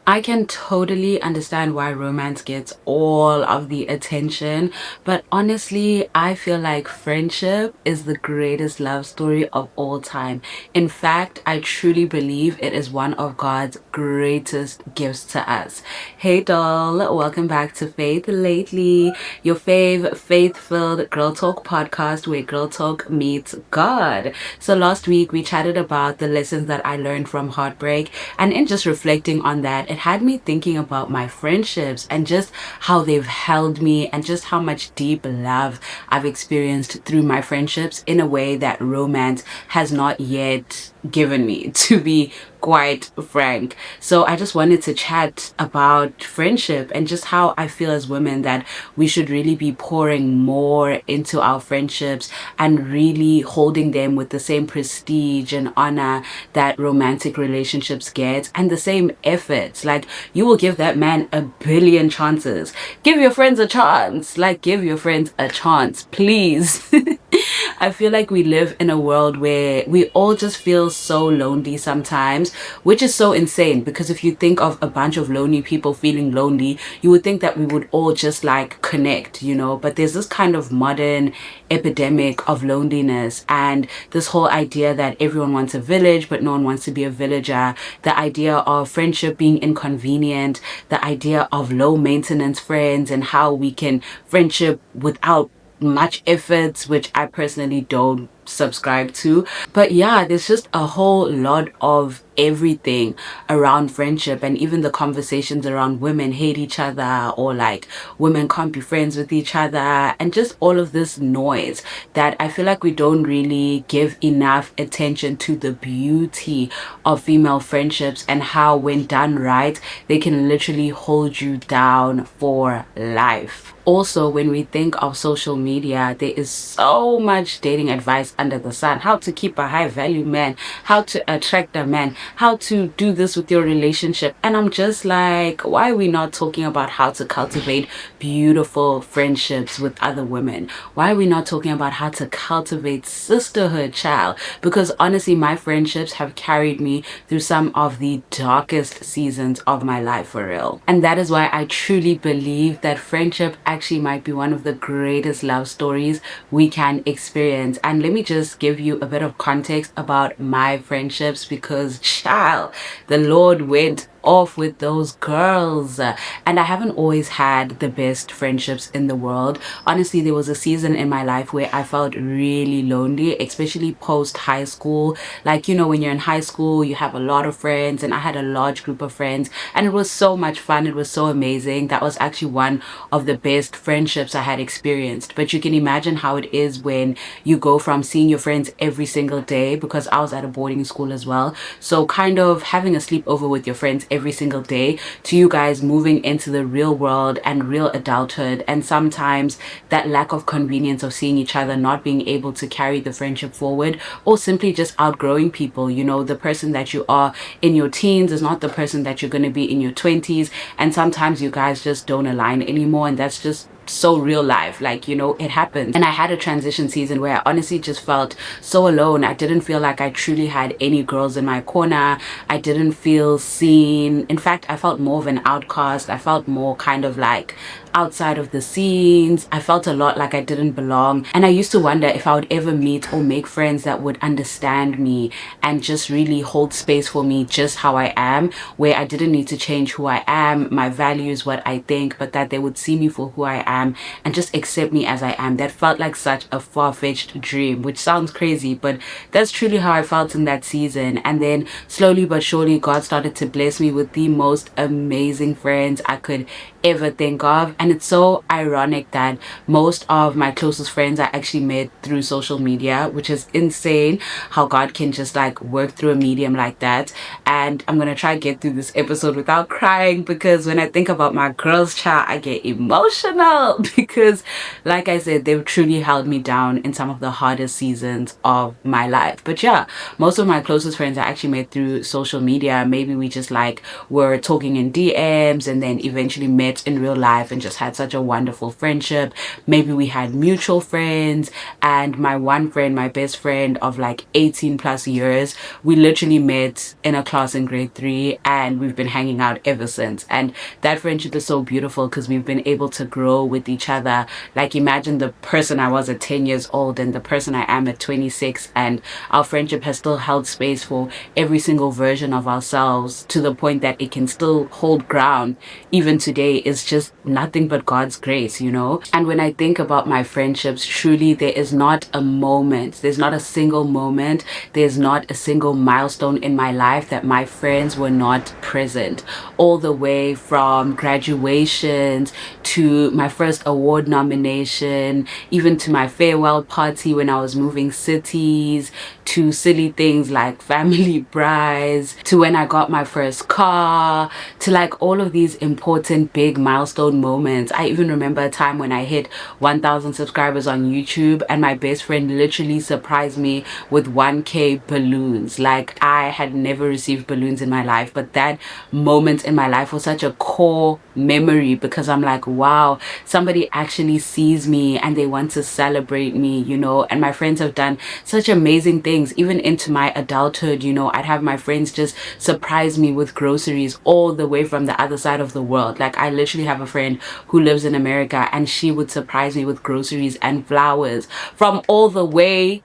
I can totally understand why romance gets all of the attention, but honestly, I feel like friendship is the greatest love story of all time. In fact, I truly believe it is one of God's greatest gifts to us. Hey doll, welcome back to Faith Lately, your faith-filled girl talk podcast where girl talk meets God. So last week we chatted about the lessons that I learned from heartbreak, and in just reflecting on that, it had me thinking about my friendships and just how they've held me and just how much deep love I've experienced through my friendships in a way that romance has not yet given me, to be quite frank. So I just wanted to chat about friendship and just how I feel as women that we should really be pouring more into our friendships and really holding them with the same prestige and honor that romantic relationships get, and the same efforts. Like, you will give that man a billion chances. Give your friends a chance. Like, give your friends a chance, please. I feel like we live in a world where we all just feel so lonely sometimes, which is so insane, because if you think of a bunch of lonely people feeling lonely, you would think that we would all just like connect, you know? But there's this kind of modern epidemic of loneliness, and this whole idea that everyone wants a village, but no one wants to be a villager, the idea of friendship being inconvenient, the idea of low maintenance friends, and how we can friendship without much efforts, which I personally don't subscribe to. But yeah, there's just a whole lot of everything around friendship, and even the conversations around women hate each other, or like women can't be friends with each other, and just all of this noise that I feel like we don't really give enough attention to the beauty of female friendships and how, when done right, they can literally hold you down for life. Also, when we think of social media, there is so much dating advice under the sun: how to keep a high value man, how to attract a man, how to do this with your relationship. And I'm just like, why are we not talking about how to cultivate beautiful friendships with other women? Why are we not talking about how to cultivate sisterhood, child? Because honestly, my friendships have carried me through some of the darkest seasons of my life, for real. And that is why I truly believe that friendship actually might be one of the greatest love stories we can experience. And let me just give you a bit of context about my friendships, because child, the Lord went off with those girls, and I haven't always had the best friendships in the world. Honestly, there was a season in my life where I felt really lonely, especially post high school. Like, you know, when you're in high school, you have a lot of friends, and I had a large group of friends, and it was so much fun. It was so amazing. That was actually one of the best friendships I had experienced. But you can imagine how it is when you go from seeing your friends every single day, because I was at a boarding school as well, so kind of having a sleepover with your friends every single day, to you guys moving into the real world and real adulthood, and sometimes that lack of convenience of seeing each other, not being able to carry the friendship forward, or simply just outgrowing people. You know, the person that you are in your teens is not the person that you're going to be in your 20s, and sometimes you guys just don't align anymore, and that's just so real life. Like, you know, it happens. And I had a transition season where I honestly just felt so alone. I didn't feel like I truly had any girls in my corner. I didn't feel seen. In fact, I felt more of an outcast. I felt more kind of like outside of the scenes. I felt a lot like I didn't belong, and I used to wonder if I would ever meet or make friends that would understand me and just really hold space for me just how I am, where I didn't need to change who I am, my values, what I think, but that they would see me for who I am and just accept me as I am. That felt like such a far-fetched dream, which sounds crazy, but that's truly how I felt in that season. And then slowly but surely, God started to bless me with the most amazing friends I could ever think of. And it's so ironic that most of my closest friends I actually met through social media, which is insane how God can just like work through a medium like that. And I'm gonna try to get through this episode without crying, because when I think about my girls, child, I get emotional because, like I said, they've truly held me down in some of the hardest seasons of my life. But yeah, most of my closest friends I actually met through social media. Maybe we just like were talking in DMs and then eventually met in real life and just just had such a wonderful friendship. Maybe we had mutual friends, and my one friend, my best friend of like 18 plus years, we literally met in a class in grade 3, and we've been hanging out ever since. And that friendship is so beautiful because we've been able to grow with each other. Like, imagine the person I was at 10 years old and the person I am at 26, and our friendship has still held space for every single version of ourselves, to the point that it can still hold ground even today. Is just nothing but God's grace, you know? And when I think about my friendships, truly there is not a moment, there's not a single moment, there's not a single milestone in my life that my friends were not present. All the way from graduations to my first award nomination, even to my farewell party when I was moving cities, to silly things like family brides, to when I got my first car, to like all of these important big milestone moments. I even remember a time when I hit 1,000 subscribers on YouTube, and my best friend literally surprised me with 1K balloons. Like, I had never received balloons in my life, but that moment in my life was such a core memory, because I'm like, wow, somebody actually sees me and they want to celebrate me, you know. And my friends have done such amazing things even into my adulthood, you know. I'd have my friends just surprise me with groceries all the way from the other side of the world. Like, I literally have a friend who lives in America, and she would surprise me with groceries and flowers from all the way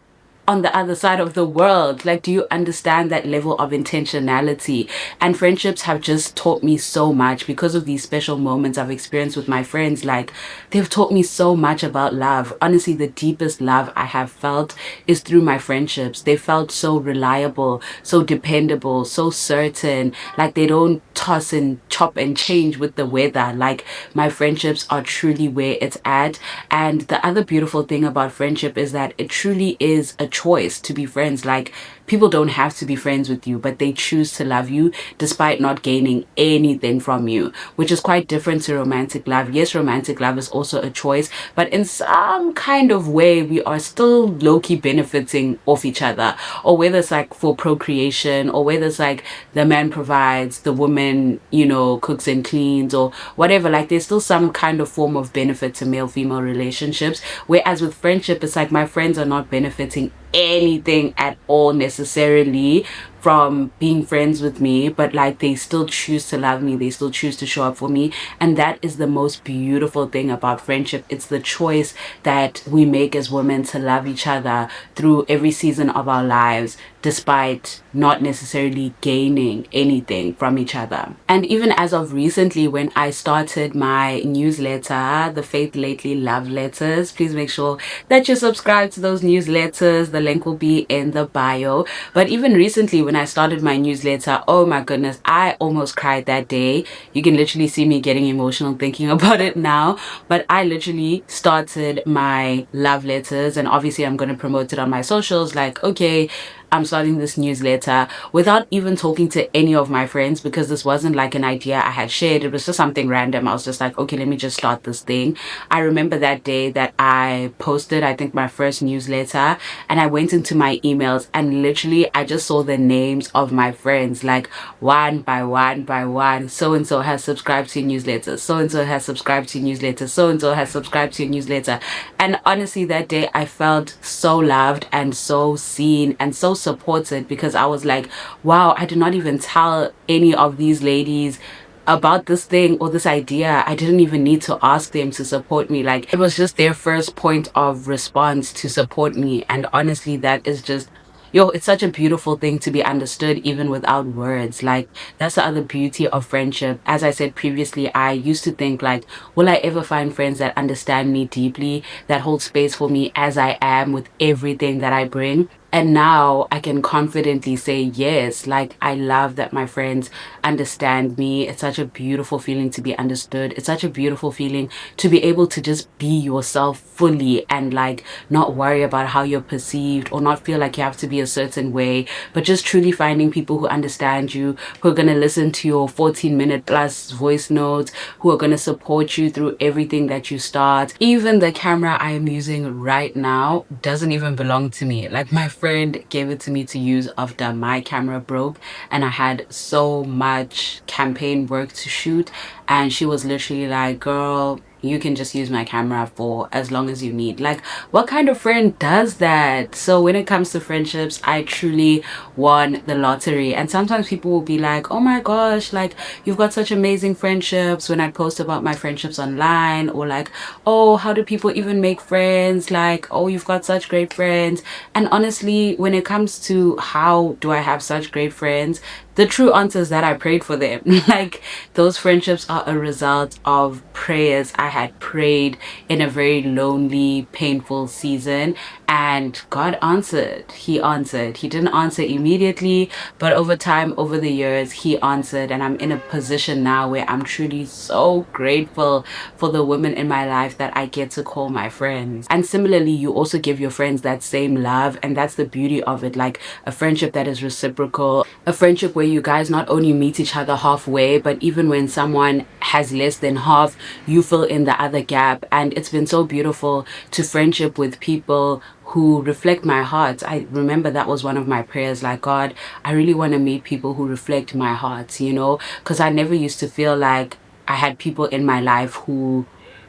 on the other side of the world. Like, do you understand that level of intentionality? And friendships have just taught me so much because of these special moments I've experienced with my friends. Like, they've taught me so much about love. Honestly, the deepest love I have felt is through my friendships. They felt so reliable, so dependable, so certain. Like, they don't toss and chop and change with the weather. Like, my friendships are truly where it's at. And the other beautiful thing about friendship is that it truly is a choice to be friends. Like, people don't have to be friends with you, but they choose to love you despite not gaining anything from you, which is quite different to romantic love. Yes, romantic love is also a choice, but in some kind of way we are still low-key benefiting off each other. Or whether it's like for procreation, or whether it's like the man provides, the woman, you know, cooks and cleans, or whatever. Like, there's still some kind of form of benefit to male-female relationships, whereas with friendship, it's like my friends are not benefiting anything at all necessarily from being friends with me, but like, they still choose to love me, they still choose to show up for me. And that is the most beautiful thing about friendship. It's the choice that we make as women to love each other through every season of our lives, despite not necessarily gaining anything from each other. And even as of recently, when I started my newsletter, the Faith Lately Love Letters, please make sure that you subscribe to those newsletters. The link will be in the bio. But even recently, when I started my newsletter, oh my goodness, I almost cried that day. You can literally see me getting emotional thinking about it now. But I literally started my love letters, and obviously I'm going to promote it on my socials. Like, okay, I'm starting this newsletter, without even talking to any of my friends, because this wasn't like an idea I had shared. It was just something random. I was just like, okay, let me just start this thing. I remember that day that I posted, I think, my first newsletter, and I went into my emails, and literally I just saw the names of my friends, like one by one by one. So and so has subscribed to your newsletter, so and so has subscribed to your newsletter, so and so has subscribed to your newsletter. And honestly, that day I felt so loved and so seen and so supported, because I was like, wow, I did not even tell any of these ladies about this thing or this idea. I didn't even need to ask them to support me. Like, it was just their first point of response to support me. And honestly, that is just, yo, it's such a beautiful thing to be understood even without words. Like, that's the other beauty of friendship. As I said previously, I used to think like, will I ever find friends that understand me deeply, that hold space for me as I am with everything that I bring? And now I can confidently say yes. Like, I love that my friends understand me. It's such a beautiful feeling to be understood. It's such a beautiful feeling to be able to just be yourself fully, and like, not worry about how you're perceived, or not feel like you have to be a certain way, but just truly finding people who understand you, who are going to listen to your 14-minute plus voice notes, who are going to support you through everything that you start. Even the camera I am using right now doesn't even belong to me. Like, my friend gave it to me to use after my camera broke, and I had so much campaign work to shoot, and she was literally like, girl, you can just use my camera for as long as you need. Like, what kind of friend does that? So when it comes to friendships, I truly won the lottery. And sometimes people will be like, oh my gosh, like, you've got such amazing friendships, when I post about my friendships online, or like, oh, how do people even make friends? Like, oh, you've got such great friends. And honestly, when it comes to how do I have such great friends, the true answer is that I prayed for them. Like, those friendships are a result of prayers I had prayed in a very lonely, painful season. And God answered. He answered. He didn't answer immediately, but over time, over the years, He answered. And I'm in a position now where I'm truly so grateful for the women in my life that I get to call my friends. And similarly, you also give your friends that same love. And that's the beauty of it. Like, a friendship that is reciprocal, a friendship where you guys not only meet each other halfway, but even when someone has less than half, you fill in the other gap. And it's been so beautiful to friendship with people who reflect my heart. I remember that was one of my prayers, like, God, I really want to meet people who reflect my heart, you know, because I never used to feel like I had people in my life who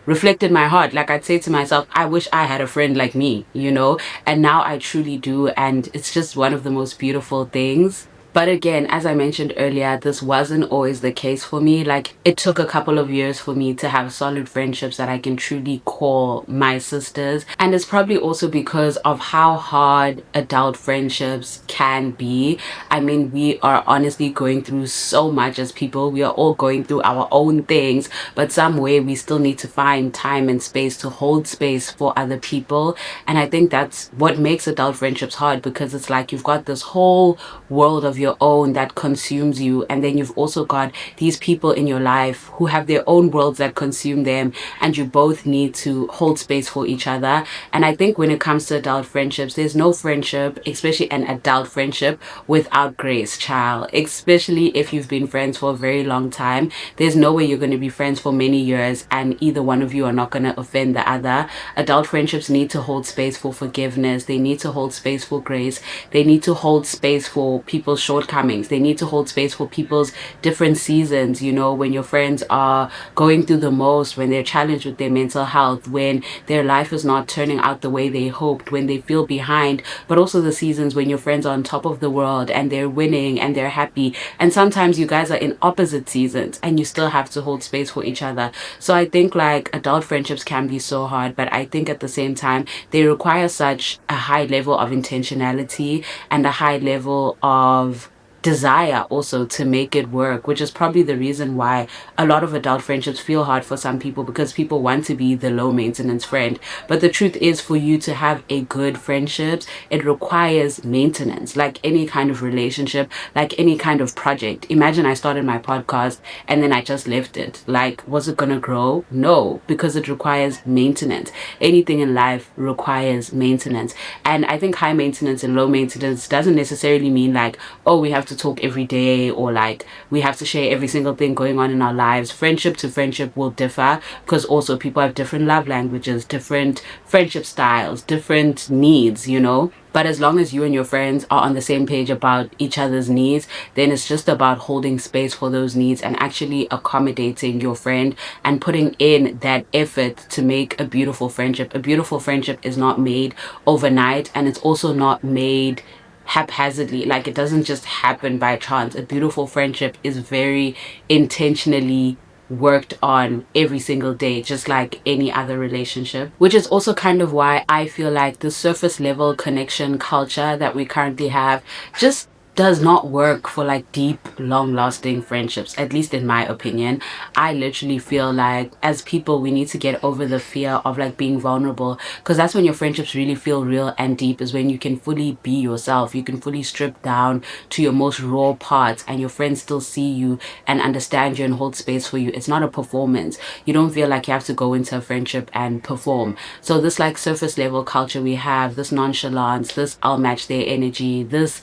reflected my heart. Like, I'd say to myself, I wish I had a friend like me, you know, and now I truly do. And it's just one of the most beautiful things. But again, as I mentioned earlier, this wasn't always the case for me. Like, it took a couple of years for me to have solid friendships that I can truly call my sisters. And it's probably also because of how hard adult friendships can be. I mean, we are honestly going through so much as people. We are all going through our own things, but some way we still need to find time and space to hold space for other people. And I think that's what makes adult friendships hard, because it's like you've got this whole world of your own that consumes you, and then you've also got these people in your life who have their own worlds that consume them, and you both need to hold space for each other. And I think when it comes to adult friendships, there's no friendship, especially an adult friendship, without grace, child. Especially if you've been friends for a very long time, there's no way you're going to be friends for many years and either one of you are not going to offend the other. Adult friendships need to hold space for forgiveness, they need to hold space for grace, they need to hold space for people's shortcomings, they need to hold space for people's different seasons, you know, when your friends are going through the most, when they're challenged with their mental health, when their life is not turning out the way they hoped, when they feel behind, but also the seasons when your friends are on top of the world and they're winning and they're happy. And sometimes you guys are in opposite seasons and you still have to hold space for each other. So I think like adult friendships can be so hard, but I think at the same time they require such a high level of intentionality and a high level of desire also to make it work, which is probably the reason why a lot of adult friendships feel hard for some people, because people want to be the low maintenance friend. But the truth is, for you to have a good friendships, it requires maintenance, like any kind of relationship, like any kind of project. Imagine I started my podcast and then I just left it. Like, was it gonna grow? No, because it requires maintenance. Anything in life requires maintenance. And I think high maintenance and low maintenance doesn't necessarily mean like, oh, we have to talk every day, or like we have to share every single thing going on in our lives. Friendship to friendship will differ, because also people have different love languages, different friendship styles, different needs, you know. But as long as you and your friends are on the same page about each other's needs, then it's just about holding space for those needs and actually accommodating your friend and putting in that effort to make a beautiful friendship. A beautiful friendship is not made overnight, and it's also not made haphazardly. Like, it doesn't just happen by chance. A beautiful friendship is very intentionally worked on every single day, just like any other relationship. Which is also kind of why I feel like the surface level connection culture that we currently have just does not work for like deep, long lasting friendships, at least in my opinion. I literally feel like as people we need to get over the fear of like being vulnerable, because that's when your friendships really feel real and deep, is when you can fully be yourself, you can fully strip down to your most raw parts and your friends still see you and understand you and hold space for you. It's not a performance. You don't feel like you have to go into a friendship and perform. So this like surface level culture we have, this nonchalance, this I'll match their energy, this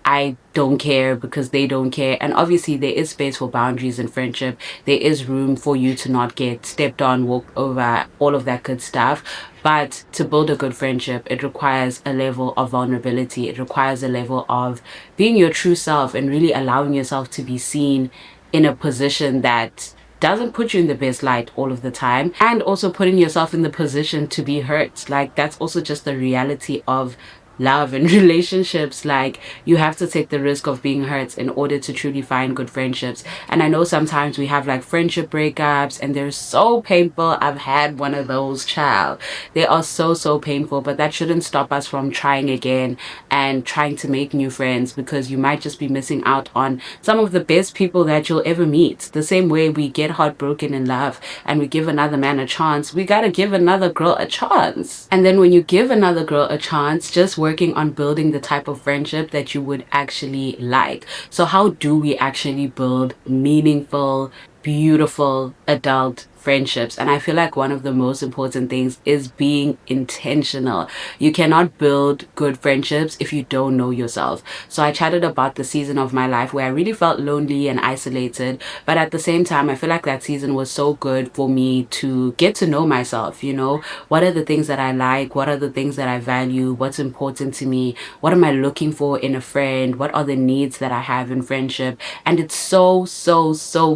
I don't care because they don't care. And obviously there is space for boundaries in friendship. There is room for you to not get stepped on, walked over, all of that good stuff. But to build a good friendship, it requires a level of vulnerability. It requires a level of being your true self and really allowing yourself to be seen in a position that doesn't put you in the best light all of the time, and also putting yourself in the position to be hurt. Like, that's also just the reality of love and relationships. Like, you have to take the risk of being hurt in order to truly find good friendships. And I know sometimes we have like friendship breakups and they're so painful. I've had one of those, child. They are so painful, but that shouldn't stop us from trying again and trying to make new friends, because you might just be missing out on some of the best people that you'll ever meet. The same way we get heartbroken in love and we give another man a chance, we gotta give another girl a chance. And then when you give another girl a chance, just working on building the type of friendship that you would actually like. So how do we actually build meaningful, beautiful adult friendships? And I feel like one of the most important things is being intentional. You cannot build good friendships if you don't know yourself. So I chatted about the season of my life where I really felt lonely and isolated, but at the same time I feel like that season was so good for me to get to know myself. You know, what are the things that I like, what are the things that I value, what's important to me, what am I looking for in a friend, what are the needs that I have in friendship. And it's so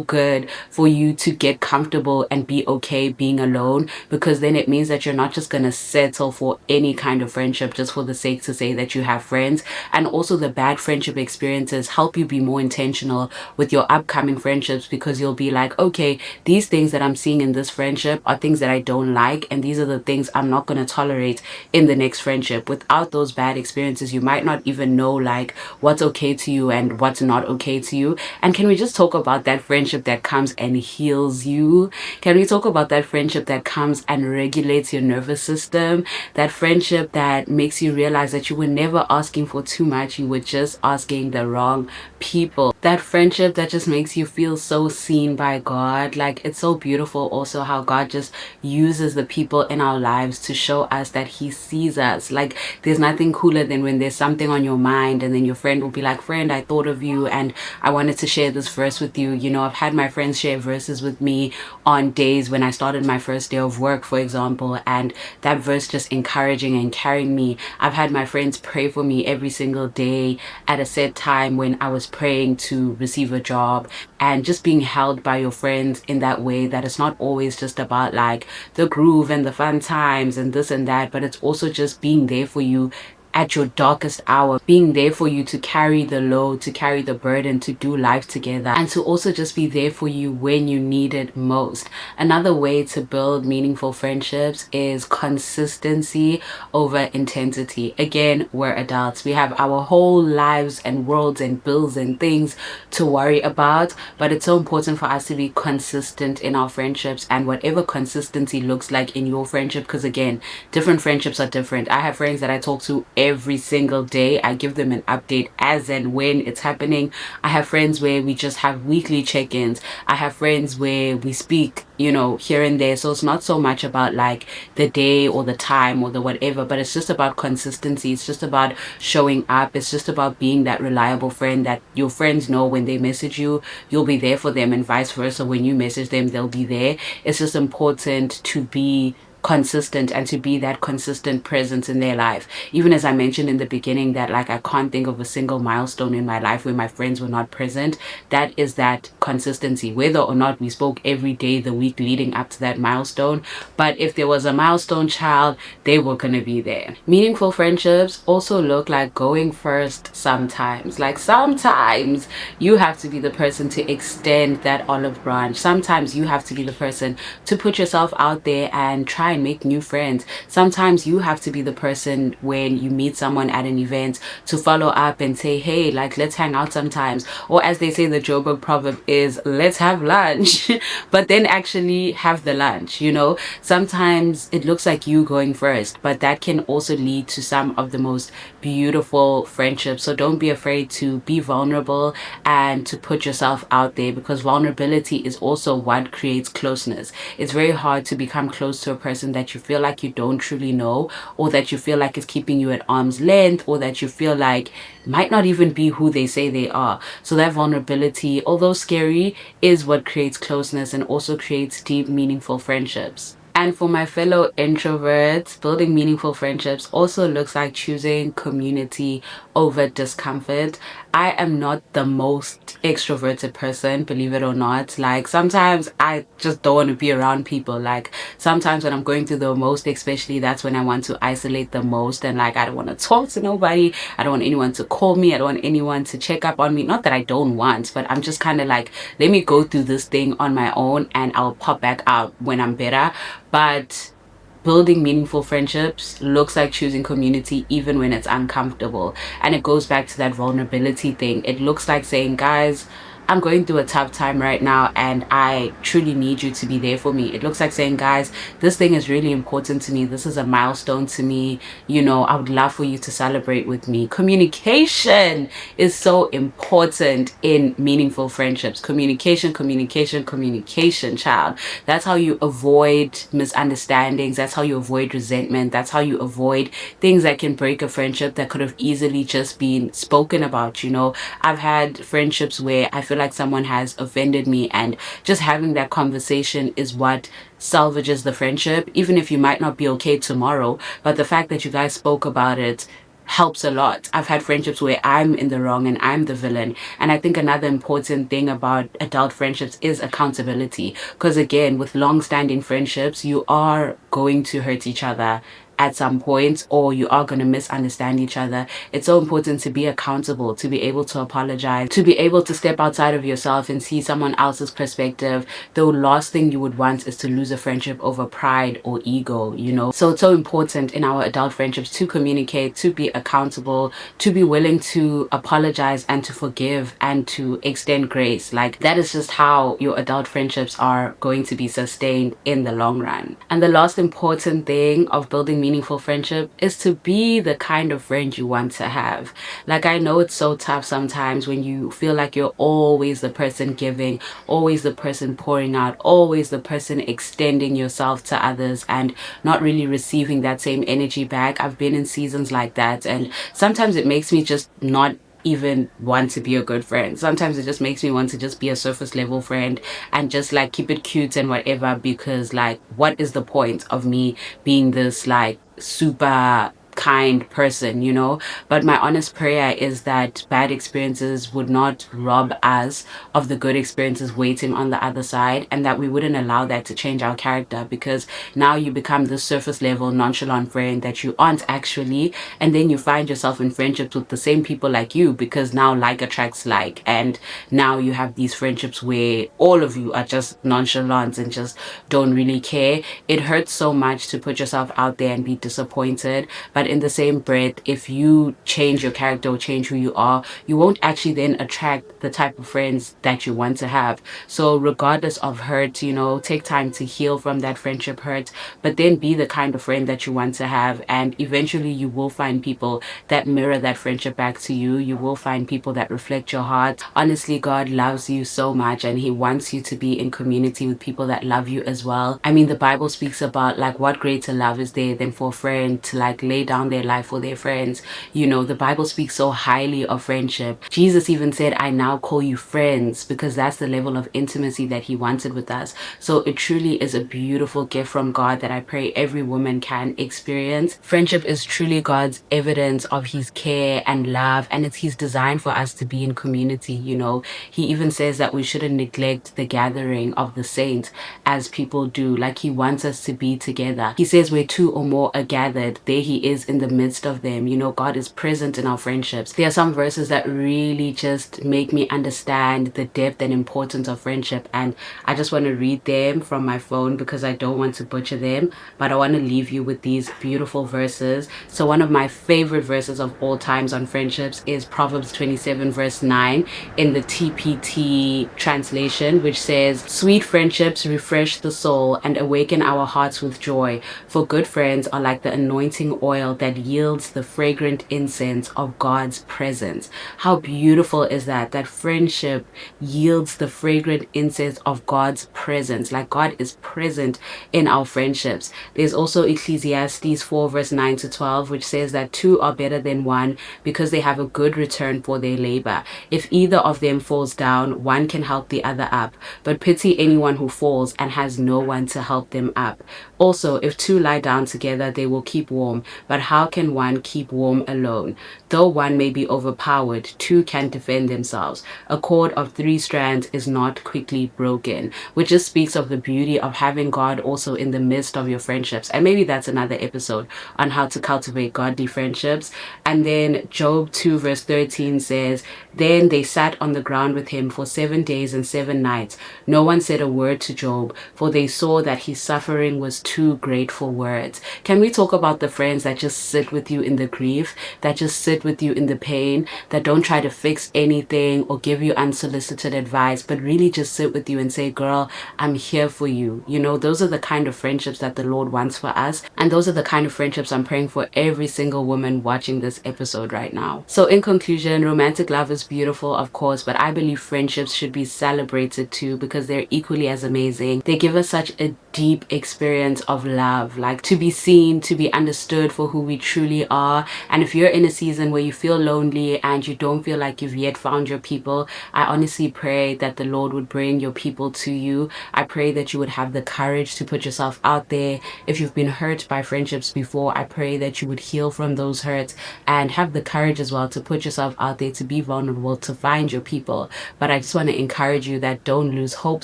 good for you to get comfortable and be okay being alone, because then it means that you're not just gonna settle for any kind of friendship just for the sake to say that you have friends. And also the bad friendship experiences help you be more intentional with your upcoming friendships, because you'll be like, okay, these things that I'm seeing in this friendship are things that I don't like, and these are the things I'm not going to tolerate in the next friendship. Without those bad experiences, you might not even know like what's okay to you and what's not okay to you. And can we just talk about that friendship that comes and heals you? Can we talk about that friendship that comes and regulates your nervous system? That friendship that makes you realize that you were never asking for too much, you were just asking the wrong people. That friendship that just makes you feel so seen by God. Like, it's so beautiful also how God just uses the people in our lives to show us that he sees us. Like, there's nothing cooler than when there's something on your mind and then your friend will be like, friend, I thought of you and I wanted to share this verse with you. You know, I've had my friends share verses with me on days when I started my first day of work, for example, and that verse just encouraging and carrying me. I've had my friends pray for me every single day at a set time when I was praying to receive a job, and just being held by your friends in that way, that it's not always just about like the groove and the fun times and this and that, but it's also just being there for you at your darkest hour, being there for you to carry the load, to carry the burden, to do life together, and to also just be there for you when you need it most. Another way to build meaningful friendships is consistency over intensity. Again, we're adults. We have our whole lives and worlds and bills and things to worry about, but it's so important for us to be consistent in our friendships, and whatever consistency looks like in your friendship, because again, different friendships are different. I have friends that I talk to every single day. I give them an update as and when it's happening. I have friends where we just have weekly check-ins. I have friends where we speak, you know, here and there. So it's not so much about like the day or the time or the whatever, but it's just about consistency. It's just about showing up. It's just about being that reliable friend that your friends know when they message you, you'll be there for them, and vice versa. When you message them, they'll be there. It's just important to be consistent and to be that consistent presence in their life. Even as I mentioned in the beginning that like I can't think of a single milestone in my life where my friends were not present, that is that consistency, whether or not we spoke every day the week leading up to that milestone. But if there was a milestone, child, they were gonna be there. Meaningful friendships also look like going first sometimes. Like, sometimes you have to be the person to extend that olive branch. Sometimes you have to be the person to put yourself out there and try and make new friends. Sometimes you have to be the person when you meet someone at an event to follow up and say, hey, like, let's hang out sometimes. Or as they say, the Joburg proverb is, let's have lunch. But then actually have the lunch, you know. Sometimes it looks like you going first, but that can also lead to some of the most beautiful friendships. So don't be afraid to be vulnerable and to put yourself out there, because vulnerability is also what creates closeness. It's very hard to become close to a person that you feel like you don't truly know, or that you feel like is keeping you at arm's length, or that you feel like might not even be who they say they are. So that vulnerability, although scary, is what creates closeness and also creates deep, meaningful friendships. And for my fellow introverts, building meaningful friendships also looks like choosing community over discomfort. I am not the most extroverted person, believe it or not. Like sometimes I just don't want to be around people. Like sometimes when I'm going through the most, especially, that's when I want to isolate the most, and like I don't want to talk to nobody. I don't want anyone to call me. I don't want anyone to check up on me. Not that I don't want, but I'm just kind of like, let me go through this thing on my own and I'll pop back out when I'm better. But building meaningful friendships looks like choosing community even when it's uncomfortable. And it goes back to that vulnerability thing. It looks like saying, guys, I'm going through a tough time right now and I truly need you to be there for me. It looks like saying, guys, this thing is really important to me. This is a milestone to me. You know, I would love for you to celebrate with me. Communication is so important in meaningful friendships. Communication, communication, communication, child. That's how you avoid misunderstandings. That's how you avoid resentment. That's how you avoid things that can break a friendship that could have easily just been spoken about. You know, I've had friendships where I feel like someone has offended me, and just having that conversation is what salvages the friendship, even if you might not be okay tomorrow. But the fact that you guys spoke about it helps a lot. I've had friendships where I'm in the wrong and I'm the villain. And I think another important thing about adult friendships is accountability. Because again, with long standing friendships, you are going to hurt each other at some point, or you are going to misunderstand each other. It's so important to be accountable, to be able to apologize, to be able to step outside of yourself and see someone else's perspective. The last thing you would want is to lose a friendship over pride or ego, you know? So it's so important in our adult friendships to communicate, to be accountable, to be willing to apologize and to forgive and to extend grace. Like that is just how your adult friendships are going to be sustained in the long run. And the last important thing of building meaningful friendship is to be the kind of friend you want to have. Like I know it's so tough sometimes when you feel like you're always the person giving, always the person pouring out, always the person extending yourself to others and not really receiving that same energy back. I've been in seasons like that, and sometimes it makes me just not even want to be a good friend. Sometimes it just makes me want to just be a surface level friend and just like keep it cute and whatever, because like what is the point of me being this like super kind person, you know? But my honest prayer is that bad experiences would not rob us of the good experiences waiting on the other side, and that we wouldn't allow that to change our character, because now you become this surface level nonchalant friend that you aren't actually, and then you find yourself in friendships with the same people like you, because now like attracts like, and now you have these friendships where all of you are just nonchalant and just don't really care. It hurts so much to put yourself out there and be disappointed, but in the same breath, if you change your character or change who you are, you won't actually then attract the type of friends that you want to have. So regardless of hurt, you know, take time to heal from that friendship hurt, but then be the kind of friend that you want to have, and eventually you will find people that mirror that friendship back to you. You will find people that reflect your heart. Honestly, God loves you so much and he wants you to be in community with people that love you as well. I mean, the Bible speaks about like what greater love is there than for a friend to like lay down their life for their friends. You know, the Bible speaks so highly of friendship. Jesus even said, I now call you friends, because that's the level of intimacy that he wanted with us. So it truly is a beautiful gift from God that I pray every woman can experience. Friendship is truly God's evidence of his care and love, and it's his design for us to be in community. You know, he even says that we shouldn't neglect the gathering of the saints as people do. Like he wants us to be together. He says where two or more are gathered, there he is in the midst of them. You know, God is present in our friendships. There are some verses that really just make me understand the depth and importance of friendship, and I just want to read them from my phone because I don't want to butcher them, but I want to leave you with these beautiful verses. So one of my favorite verses of all times on friendships is Proverbs 27 verse 9 in the TPT translation, which says, sweet friendships refresh the soul and awaken our hearts with joy, for good friends are like the anointing oil that yields the fragrant incense of God's presence. How beautiful is that? That friendship yields the fragrant incense of God's presence. Like God is present in our friendships. There's also Ecclesiastes 4 verse 9 to 12, which says that two are better than one because they have a good return for their labor. If either of them falls down, one can help the other up, but pity anyone who falls and has no one to help them up. Also, if two lie down together, they will keep warm, but but how can one keep warm alone? Though one may be overpowered, two can defend themselves. A cord of three strands is not quickly broken, which just speaks of the beauty of having God also in the midst of your friendships. And maybe that's another episode on how to cultivate godly friendships. And then Job 2 verse 13 says, then they sat on the ground with him for 7 days and 7 nights. No one said a word to Job, for they saw that his suffering was too great for words. Can we talk about the friends that just sit with you in the grief, that just sit with you in the pain, that don't try to fix anything or give you unsolicited advice, but really just sit with you and say, girl, I'm here for you. You know, those are the kind of friendships that the Lord wants for us. And those are the kind of friendships I'm praying for every single woman watching this episode right now. So in conclusion, romantic love is beautiful, of course, but I believe friendships should be celebrated too, because they're equally as amazing. They give us such a deep experience of love, like to be seen, to be understood for who we truly are. And if you're in a season where you feel lonely and you don't feel like you've yet found your people, I honestly pray that the Lord would bring your people to you. I pray that you would have the courage to put yourself out there. If you've been hurt by friendships before, I pray that you would heal from those hurts and have the courage as well to put yourself out there, to be vulnerable, to find your people. But I just want to encourage you that don't lose hope,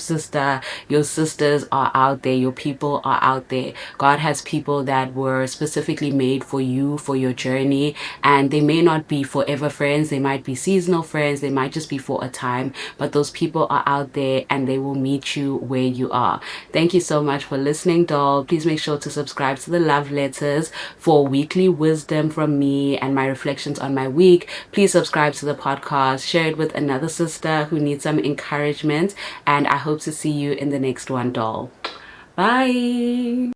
sister. Your sisters are out there. Your people are out there. God has people that were specifically made for you, for your journey. And they may not be forever friends. They might be seasonal friends. They might just be for a time. But those people are out there and they will meet you where you are. Thank you so much for listening, doll. Please make sure to subscribe to the love letters for weekly wisdom from me and my reflections on my week. Please subscribe to the podcast. Share it with another sister who needs some encouragement. And I hope to see you in the next one, doll. Bye.